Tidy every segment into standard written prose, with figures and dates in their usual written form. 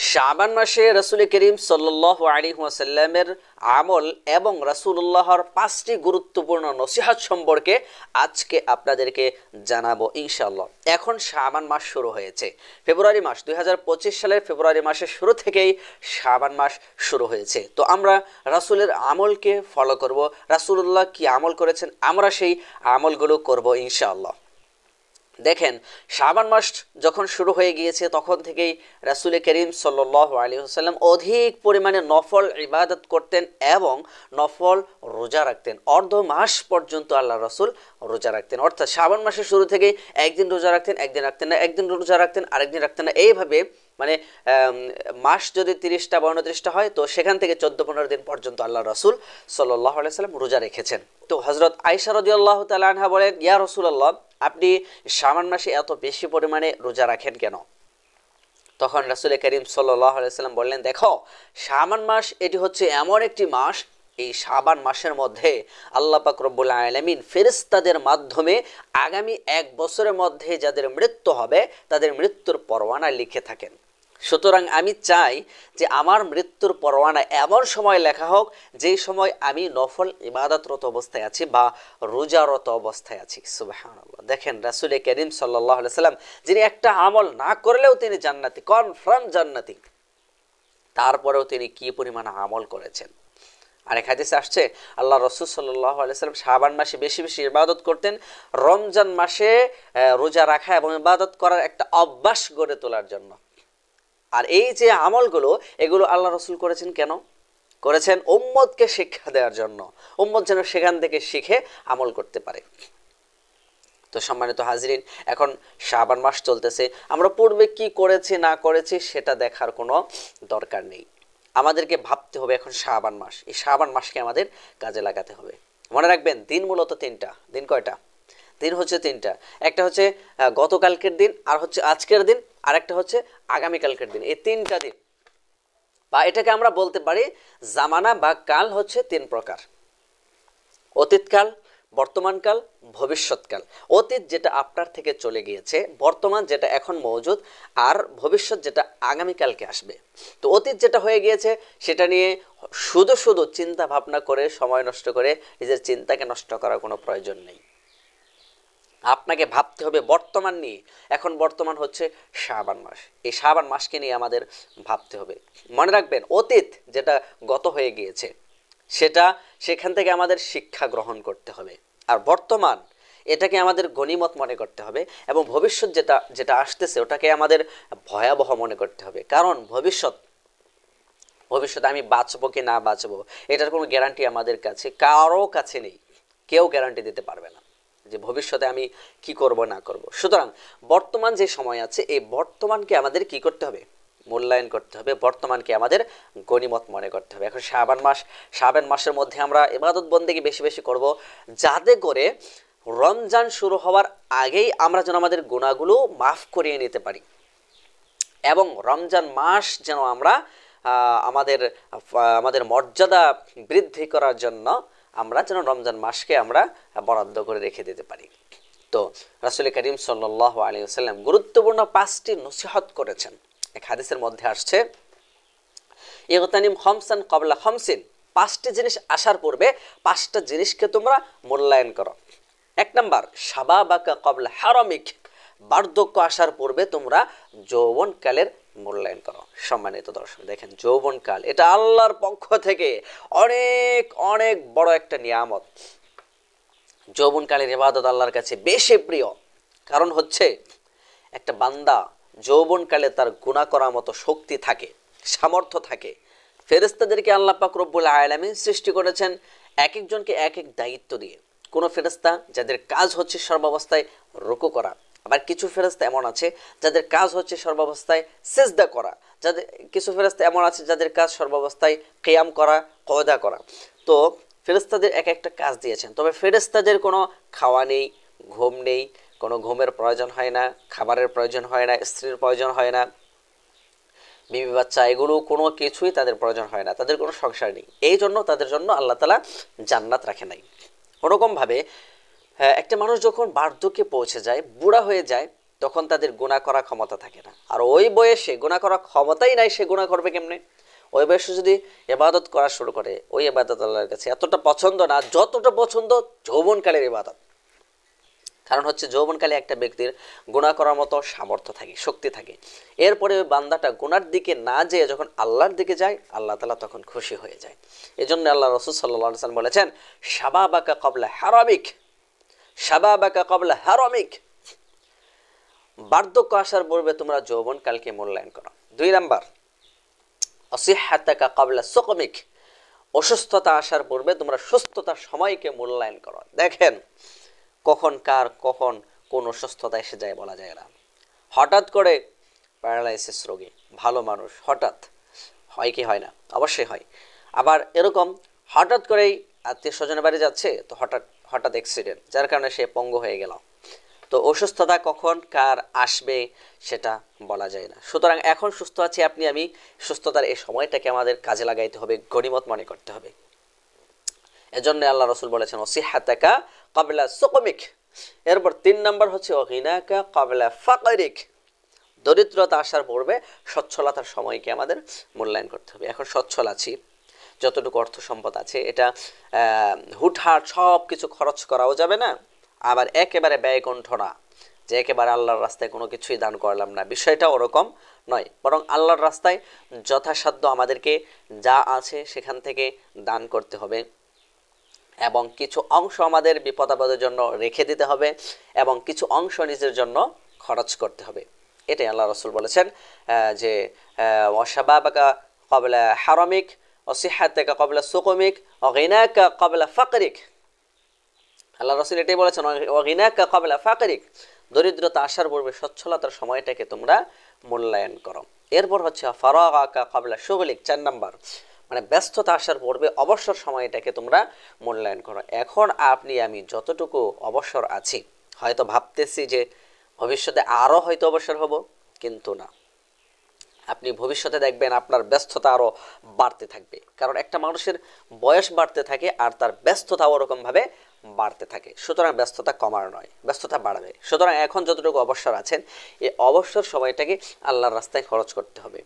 শাবান মাসে রাসূল করিম সাল্লাল্লাহু আলাইহি ওয়াসাল্লামের আমল এবং রাসূলুল্লাহর 5টি গুরুত্বপূর্ণ নসিহত সম্পর্কে আজকে আপনাদেরকে জানাবো ইনশাআল্লাহ। এখন শাবান মাস শুরু হয়েছে, ফেব্রুয়ারি মাস 2025 সালের ফেব্রুয়ারি মাসের শুরু থেকেই শাবান মাস শুরু হয়েছে। তো আমরা রাসূলের আমলকে ফলো করব, রাসূলুল্লাহ কি আমল করেছেন আমরা সেই আমলগুলো করব ইনশাআল্লাহ। দেখেন, শাবান মাস যখন শুরু হয়ে গিয়েছে তখন থেকেই রাসূল করিম সাল্লাল্লাহু আলাইহি ওয়াসাল্লাম অধিক পরিমাণে নফল ইবাদত করতেন এবং নফল রোজা রাখতেন। অর্ধ মাস পর্যন্ত আল্লাহ রাসূল রোজা রাখতেন, অর্থাৎ শাবান মাসের শুরু থেকেই একদিন রোজা রাখতেন, একদিন রাখতেন না, একদিন রোজা রাখতেন আরেকদিন রাখতেন না, এইভাবে মানে মাস যদি 30টা বা 29টা হয় তো সেখান থেকে 14-15 দিন পর্যন্ত আল্লাহ রাসূল সাল্লাল্লাহু আলাইহি ওয়াসাল্লাম রোজা রেখেছেন। তো হযরত আয়েশা রাদিয়াল্লাহু তাআলা আনহা বলেন, ইয়া রাসূলুল্লাহ, আপনি শাবান মাসে এত বেশি পরিমাণে রোজা রাখেন কেন? তখন রাসূল করিম সাল্লাল্লাহু আলাইহি ওয়াসাল্লাম বললেন, দেখো, শাবান মাস এটি হচ্ছে এমন একটি মাস, এই শাবান মাসের মধ্যে আল্লাহ পাক রব্বুল আলামিন ফেরেশতাদের মাধ্যমে আগামী 1 বছরের মধ্যে যাদের মৃত্যু হবে তাদের মৃত্যুর পরোয়ানা লিখে থাকেন। সুতরাং আমি চাই যে আমার মৃত্যুর পরোয়ানা এমন সময় লেখা হোক যেই সময় আমি নফল ইবাদতরত অবস্থায় আছি বা রোজারত অবস্থায় আছি। সুবহানাল্লাহ। দেখেন, রাসূল করিম সাল্লাল্লাহু আলাইহি ওয়াসাল্লাম যিনি একটা আমল না করলেও তিনি জান্নাতি, কনফার্ম জান্নাতি, তারপরেও তিনি কি পরিমাণ আমল করেছেন। আরেক হাদিসে আসছে আল্লাহ রাসূল সাল্লাল্লাহু আলাইহি ওয়াসাল্লাম শাবান মাসে বেশি বেশি ইবাদত করতেন, রমজান মাসে রোজা রাখা এবং ইবাদত করার একটা অভ্যাস গড়ে তোলার জন্য। আর এই যে আমলগুলো, এগুলো আল্লাহ রাসূল করেছেন কেন? করেছেন উম্মতকে শিক্ষা দেওয়ার জন্য, উম্মত যেন সেখান থেকে শিখে আমল করতে পারে। তো সম্মানিত হাজিরিন, এখন শাবান মাস চলতেছে, আমরা পূর্বে কি করেছি না করেছি সেটা দেখার কোনো দরকার নেই। আমাদেরকে ভাবতে হবে এখন শাবান মাস, এই শাবান মাসকে আমাদের কাজে লাগাতে হবে। মনে রাখবেন, দিন মূলত 3টা। দিন কয়টা? দিন হচ্ছে 3টা। একটা হচ্ছে গতকালকের দিন, আর হচ্ছে আজকের দিন, আর একটা হচ্ছে আগামীকালকের দিন। এই 3টা দিন, বা এটাকে আমরা বলতে পারি জামানা বা কাল হচ্ছে 3 প্রকার: অতীতকাল, বর্তমানকাল, ভবিষ্যৎকাল। অতীত যেটা আপনার থেকে চলে গিয়েছে, বর্তমান যেটা এখন মৌজুদ, আর ভবিষ্যৎ যেটা আগামীকালকে আসবে। তো অতীত যেটা হয়ে গিয়েছে সেটা নিয়ে শুধু শুধু চিন্তা ভাবনা করে সময় নষ্ট করে নিজের চিন্তাকে নষ্ট করার কোনো প্রয়োজন নেই। আপনাকে ভাবতে হবে বর্তমান নিয়ে। এখন বর্তমান হচ্ছে শাবান মাস, এই শাবান মাসকে নিয়ে আমাদের ভাবতে হবে। মনে রাখবেন, অতীত যেটা গত হয়ে গিয়েছে সেটা, সেখান থেকে আমাদের শিক্ষা গ্রহণ করতে হবে। আর বর্তমান, এটাকে আমাদের গনিমত মনে করতে হবে, এবং ভবিষ্যৎ যেটা যেটা আসতেছে ওটাকে আমাদের ভয়াবহ মনে করতে হবে। কারণ ভবিষ্যৎ আমি বাঁচবো কি না বাঁচবো এটার কোনো গ্যারান্টি আমাদের কাছে কারো কাছে নেই। কেউ গ্যারান্টি দিতে পারবে না যে ভবিষ্যতে আমি কি করব না করব। সুতরাং বর্তমান যে সময় আছে, এই বর্তমানকে আমাদের কি করতে হবে? মূল্যায়ন করতে হবে, বর্তমানকে আমাদের গনিমত মনে করতে হবে। এখন শাবান মাসের মধ্যে আমরা ইবাদত বন্দেগী বেশি বেশি করব, যাতে করে রমজান শুরু হওয়ার আগেই আমরা যেন আমাদের গুনাহগুলো মাফ করিয়ে নিতে পারি, এবং রমজান মাস যেন আমরা আমাদের আমাদের মর্যাদা বৃদ্ধি করার জন্য আমরা যেন রমজান মাসকে আমরা বরাদ্দ করে রেখে দিতে পারি। তো রাসূল করিম সাল্লাল্লাহু আলাইহি ওয়াসাল্লাম গুরুত্বপূর্ণ 5টি নসিহত করেছেন। এক হাদিসের মধ্যে আসছে, ইগতানিম খামসান ক্বাবলা খামসিন, 5টি জিনিস আসার পূর্বে 5টা জিনিসকে তোমরা মূল্যায়ন করো। 1 নাম্বার, শাবাবাকা ক্বাবলা হারামিক, বার্ধক্য আসার পূর্বে তোমরা যৌবনকালের মূল্যায়ন করো। সম্মানিত দর্শক, দেখেন, যৌবনকাল এটা আল্লাহর পক্ষ থেকে অনেক অনেক বড় একটা নিয়ামত। যৌবনকালের ইবাদত আল্লাহর কাছে বেশি প্রিয়, কারণ হচ্ছে একটা বান্দা যৌবনকালে তার গুনাহ করার মতো শক্তি থাকে, সামর্থ্য থাকে। ফেরেশতাদেরকে আল্লাহ পাক রব্বুল আলামিন সৃষ্টি করেছেন এক একজনকে এক এক দায়িত্ব দিয়ে। কোন ফেরেশতা যাদের কাজ হচ্ছে সর্বাবস্থায় রুকু করা, আবার কিছু ফেরেশতা এমন আছে যাদের কাজ হচ্ছে সর্বাবস্থায় সিজদা করা, যাদের কিছু ফেরেশতা এমন আছে যাদের কাজ সর্বাবস্থায় কিয়াম করা, কওদা করা। তো ফেরেশতাদের এক একটা কাজ দিয়েছেন। তবে ফেরেশতাদের কোনো খাওয়া নেই, ঘুম নেই, কোনো ঘুমের প্রয়োজন হয় না, খাবারের প্রয়োজন হয় না, স্ত্রীর প্রয়োজন হয় না, বিবি বাচ্চা এগুলো কোনো কিছুই তাদের প্রয়োজন হয় না, তাদের কোনো সংসার নেই। এই জন্য তাদের জন্য আল্লাহ তাআলা জান্নাত রাখে নাই। ওরকমভাবে একটা মানুষ যখন বার্ধক্যে পৌঁছে যায়, বুড়া হয়ে যায়, তখন তাদের গুনাহ করার ক্ষমতা থাকে না। আর ওই বয়সে গুনাহ করার ক্ষমতাই নাই, সে গুনাহ করবে কেমনে? ওই বয়সে যদি ইবাদত করা শুরু করে, ওই ইবাদত আল্লাহর কাছে এতটা পছন্দ না যতটা পছন্দ যৌবনকালের ইবাদত। কারণ হচ্ছে যৌবনকালে একটা ব্যক্তির গুনাহ করার মতো সামর্থ্য থাকে, শক্তি থাকে। এরপরে ওই বান্দাটা গুনার দিকে না যেয়ে যখন আল্লাহর দিকে যায়, আল্লাহ তাআলা তখন খুশি হয়ে যায়। এজন্য আল্লাহ রাসূল সাল্লাল্লাহু আলাইহি ওয়াসাল্লাম বলেছেন, শাবাবাকা ক্বাবলা হারামিক, শাবাবাকা ক্বাবলা হারামিক, বার্ধক্য আসার পূর্বে তোমরা যৌবনকালকে মূল্যায়ন করো। 2 নাম্বার, অসিহাতাকা ক্বাবলা সুকমিক, অসুস্থতা আসার পূর্বে তোমরা সুস্থতার সময়কে মূল্যায়ন করো। দেখেন কখন কোন অসুস্থতা এসে যায় বলা যায় না। হঠাৎ করে প্যারালাইসিস রোগী ভালো মানুষ, হঠাৎ হয় কি হয় না? অবশ্যই হয়। আবার এরকম হঠাৎ করেই আত্মীয় স্বজনের বাড়ি যাচ্ছে, তো হঠাৎ অ্যাক্সিডেন্ট, যার কারণে সে পঙ্গু হয়ে গেল। তো অসুস্থতা কখন কার আসবে সেটা বলা যায় না। সুতরাং এখন সুস্থ আছি আপনি আমি, সুস্থতার এই সময়টাকে আমাদের কাজে লাগাইতে হবে, গনিমত মনে করতে হবে। এজন্য আল্লাহ রাসূল বলেছেন, ওসিহাতাকা ক্বাবলা সুকমিক। এরপর 3 নাম্বার হচ্ছে ওগিনাকা ক্বাবলা ফাকরিক, দরিদ্রতা আসার পূর্বে সচ্ছলতার সময়কে আমাদের মূল্যায়ন করতে হবে। এখন সচ্ছল আছি, যতটুকু অর্থ সম্পদ আছে এটা হুটহাট সব কিছু খরচ করাও যাবে না, আবার একেবারে ব্যয়কণ্ঠ না যে একেবারে আল্লাহর রাস্তায় কোনো কিছুই দান করলাম না, বিষয়টা ওরকম নয়। বরং আল্লাহর রাস্তায় যথাসাধ্য আমাদেরকে যা আছে সেখান থেকে দান করতে হবে, এবং কিছু অংশ আমাদের বিপদ আপদের জন্য রেখে দিতে হবে, এবং কিছু অংশ নিজের জন্য খরচ করতে হবে। এটাই আল্লাহ রাসূল বলেছেন যে ওয়াশাবাবাকা ক্বাবলা হারামিক, ওয়াসিহাতাকা ক্বাবলা সুকমিক, ওয়াগিনাকা ক্বাবলা ফাকরিক। আল্লাহ রাসূল এটাই বলেছেন, ওয়াগিনাকা ক্বাবলা ফাকরিক, দরিদ্রতা আসার পূর্বে সচ্ছলতার সময়টাকে তোমরা মূল্যায়ন করো। এরপর হচ্ছে ফারাগাকা ক্বাবলা শুগলিক, 4 নাম্বার, মানে ব্যস্ততা আসার পূর্বে অবসর সময়টাকে তোমরা মূল্যায়ন করো। এখন আপনি আমি যতটুকু অবসর আছি, হয়তো ভাবতেছি যে ভবিষ্যতে আরও হয়তো অবসর হব, কিন্তু না, আপনি ভবিষ্যতে দেখবেন আপনার ব্যস্ততা আরও বাড়তে থাকবে। কারণ একটা মানুষের বয়স বাড়তে থাকে আর তার ব্যস্ততা ওরকমভাবে বাড়তে থাকে। সুতরাং ব্যস্ততা কমার নয়, ব্যস্ততা বাড়বে। সুতরাং এখন যতটুকু অবসর আছেন, এই অবসর সময়টাকে আল্লাহর রাস্তায় খরচ করতে হবে,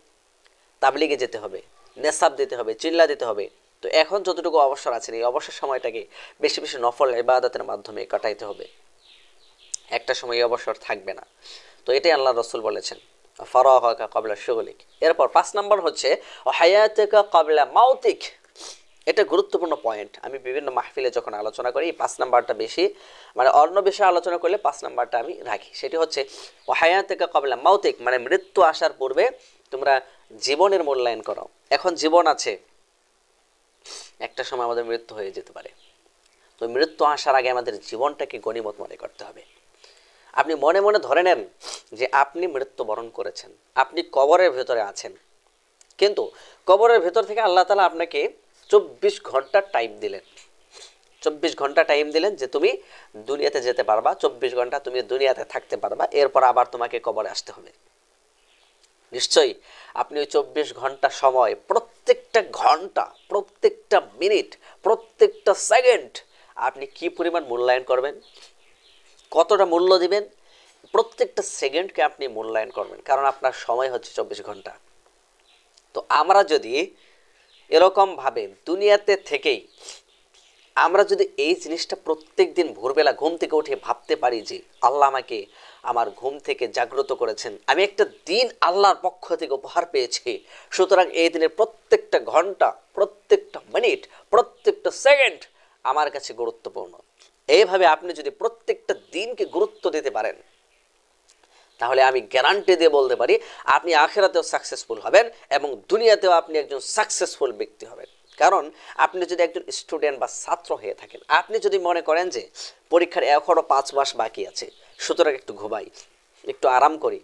তাবলিগে যেতে হবে, নেসাব দিতে হবে, চিল্লা দিতে হবে। তো এখন যতটুকু অবসর আছেন, এই অবসর সময়টাকে বেশি বেশি নফল ইবাদতের মাধ্যমে কাটাইতে হবে। একটা সময় অবসর থাকবে না। তো এটাই আল্লাহ রাসূল বলেছেন, ফারাগাকা ক্বাবলা শুগলিক। এরপর 5 নাম্বার হচ্ছে হায়াতাকা ক্বাবলা মাউতিক। এটা গুরুত্বপূর্ণ পয়েন্ট। আমি বিভিন্ন মাহফিলে যখন আলোচনা করি, 5 নাম্বারটা বেশি, মানে অন্য বিষয়ে আলোচনা করলে 5 নাম্বারটা আমি রাখি। সেটি হচ্ছে হায়াতাকা ক্বাবলা মাউতিক, মানে মৃত্যু আসার পূর্বে তোমরা জীবনের মূল্যায়ন করো। এখন জীবন আছে, একটা সময় আমাদের মৃত্যু হয়ে যেতে পারে। তো মৃত্যু আসার আগে আমাদের জীবনটাকে গনিমত মনে করতে হবে। আপনি মনে মনে ধরে নেন যে আপনি মৃত্যুবরণ করেছেন, আপনি কবরের ভেতরে আছেন, কিন্তু কবরের ভেতর থেকে আল্লাহ তাআলা আপনাকে 24 ঘন্টা টাইম দিলেন। 24 ঘন্টা টাইম দিলেন যে তুমি দুনিয়াতে যেতে পারবা, 24 ঘন্টা তুমি দুনিয়াতে থাকতে পারবা, এরপর আবার তোমাকে কবরে আসতে হবে। নিশ্চয়ই আপনি ওই 24 ঘন্টা সময়, প্রত্যেকটা ঘন্টা, প্রত্যেকটা মিনিট, প্রত্যেকটা সেকেন্ড আপনি কি পরিমাণ মূল্যায়ন করবেন, কতটা মূল্য দিবেন, প্রত্যেকটা সেকেন্ডকে আপনি মূল্যায়ন করবেন। কারণ আপনার সময় হচ্ছে 24 ঘন্টা। তো আমরা যদি এরকমভাবে দুনিয়াতে থেকেই আমরা যদি এই জিনিসটা প্রত্যেক দিন ভোরবেলা ঘুম থেকে উঠে ভাবতে পারি যে আল্লাহ আমাকে আমার ঘুম থেকে জাগ্রত করেছেন, আমি একটা দিন আল্লাহর পক্ষ থেকে উপহার পেয়েছি, সুতরাং এই দিনের প্রত্যেকটা ঘন্টা, প্রত্যেকটা মিনিট, প্রত্যেকটা সেকেন্ড আমার কাছে গুরুত্বপূর্ণ। এইভাবে আপনি যদি প্রত্যেকটা দিনকে গুরুত্ব দিতে পারেন, তাহলে আমি গ্যারান্টি দিয়ে বলতে পারি আপনি আখিরাতেও সাকসেসফুল হবেন এবং দুনিয়াতেও আপনি একজন সাকসেসফুল ব্যক্তি হবেন। কারণ আপনি যদি একজন স্টুডেন্ট বা ছাত্র হয়ে থাকেন, আপনি যদি মনে করেন যে পরীক্ষার এখনও 5 মাস বাকি আছে, সুতরাং একটু ঘুমাই, একটু আরাম করি,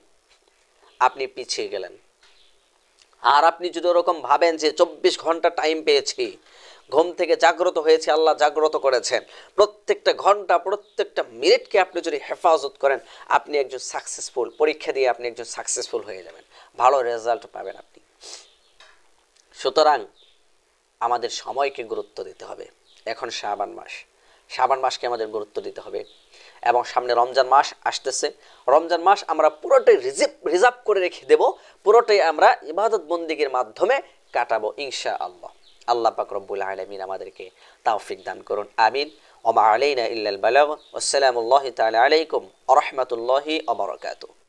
আপনি পিছিয়ে গেলেন। আর আপনি যদি ওরকম ভাবেন যে 24 ঘন্টা টাইম পেয়েছি, ঘুম থেকে জাগ্রত হয়েছে, আল্লাহ জাগ্রত করেছেন, প্রত্যেকটা ঘন্টা, প্রত্যেকটা মিনিটকে আপনি যদি হেফাজত করেন, আপনি একজন সাকসেসফুল, পরীক্ষা দিয়ে আপনি একজন সাকসেসফুল হয়ে যাবেন, ভালো রেজাল্ট পাবেন আপনি। সুতরাং আমাদের সময়কে গুরুত্ব দিতে হবে। এখন শাবান মাস, শাবান মাসকে আমাদের গুরুত্ব দিতে হবে এবং সামনে রমজান মাস আসতেছে। রমজান মাস আমরা পুরোটাই রিজার্ভ করে রেখে দেব, পুরোটাই আমরা ইবাদত বন্দিগির মাধ্যমে কাটাবো ইনশাআল্লাহ। আল্লাহ পাক রব্বুল আলামিন আমাদেরকে তৌফিক দান করুন, আমিন। ওয়া মা আলাইনা ইল্লাল বালাগ। আসসালামু আলাইকুম ওয়া রাহমাতুল্লাহি ওয়া বারাকাতুহু।